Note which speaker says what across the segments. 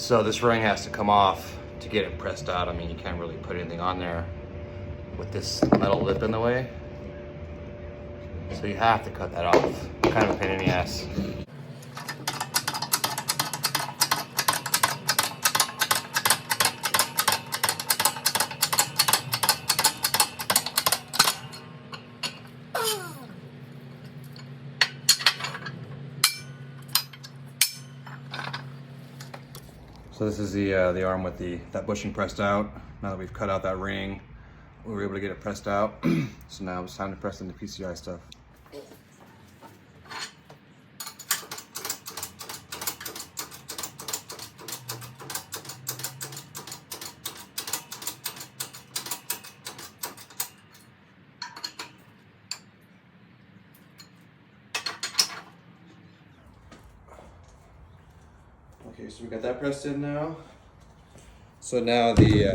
Speaker 1: So this ring has to come off to get it pressed out. I mean, you can't really put anything on there with this metal lip in the way. So you have to cut that off. Kind of a pain in the ass. So this is the arm with that bushing pressed out. Now that we've cut out that ring, we were able to get it pressed out. So now it's time to press in the PCI stuff. Okay, so we got that pressed in now. So now these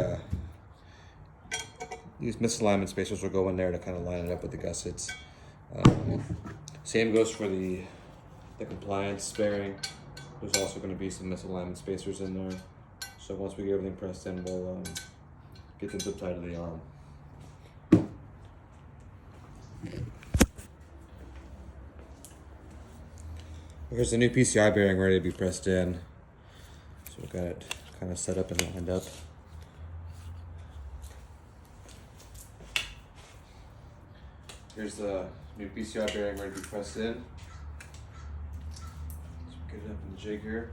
Speaker 1: misalignment spacers will go in there to kind of line it up with the gussets. Same goes for the compliance bearing. There's also going to be some misalignment spacers in there. So once we get everything pressed in, we'll get them zip tied to the arm. Here's the new PCI bearing ready to be pressed in. So we've got it kind of set up and lined up. Here's the new PCI bearing ready to be pressed in. So get it up in the jig here.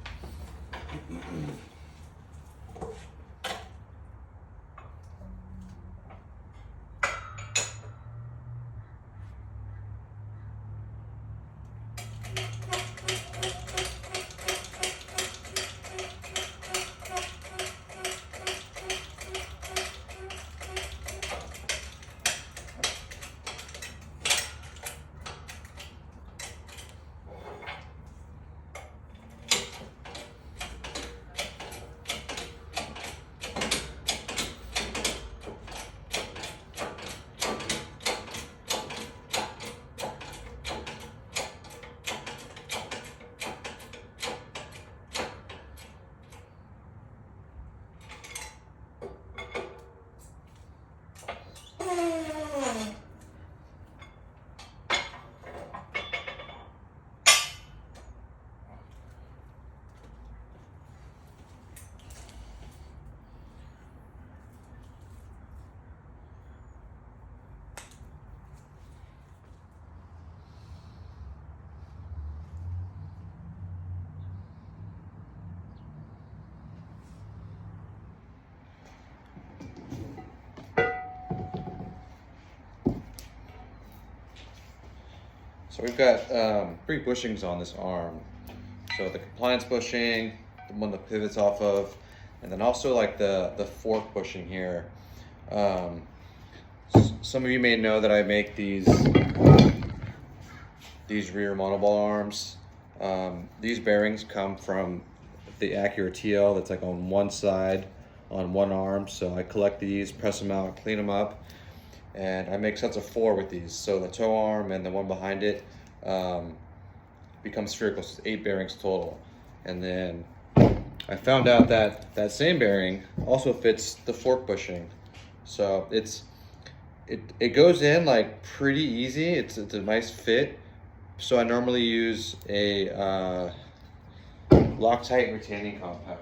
Speaker 1: So we've got 3 bushings on this arm. So the compliance bushing, the one that pivots off of, and then also like the fork bushing here. Some of you may know that I make these rear monoball arms. These bearings come from the Acura TL that's like on one side on one arm. So I collect these, press them out, clean them up, and I make sets of 4 with these. So the toe arm and the one behind it becomes spherical, so it's 8 bearings total. And then I found out that that same bearing also fits the fork bushing. So it goes in like pretty easy. It's a nice fit. So I normally use a Loctite retaining compound.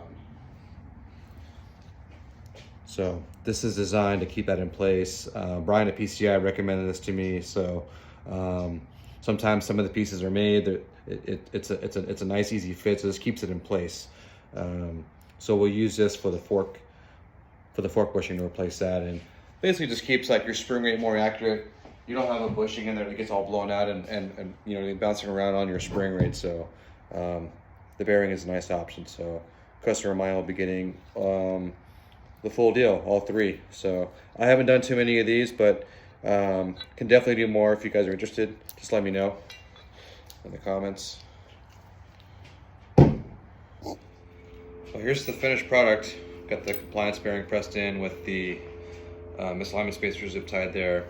Speaker 1: So this is designed to keep that in place. Brian at PCI recommended this to me. So sometimes some of the pieces are made. It's a nice easy fit. So this keeps it in place. So we'll use this for the fork bushing to replace that, and basically just keeps like your spring rate more accurate. You don't have a bushing in there that gets all blown out and you know, bouncing around on your spring rate. So the bearing is a nice option. So customer of mine will be getting the full deal, all 3. So I haven't done too many of these, but can definitely do more. If you guys are interested, just let me know in the comments. So here's the finished product. Got the compliance bearing pressed in with the misalignment spacer zip tied there,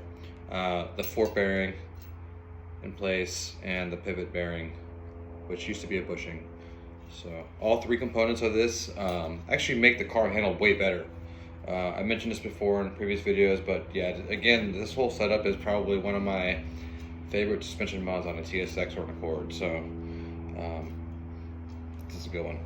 Speaker 1: the fork bearing in place, and the pivot bearing, which used to be a bushing. So all three components of this actually make the car handle way better. I mentioned this before in previous videos, but yeah, again, this whole setup is probably one of my favorite suspension mods on a TSX or an Accord. So this is a good one.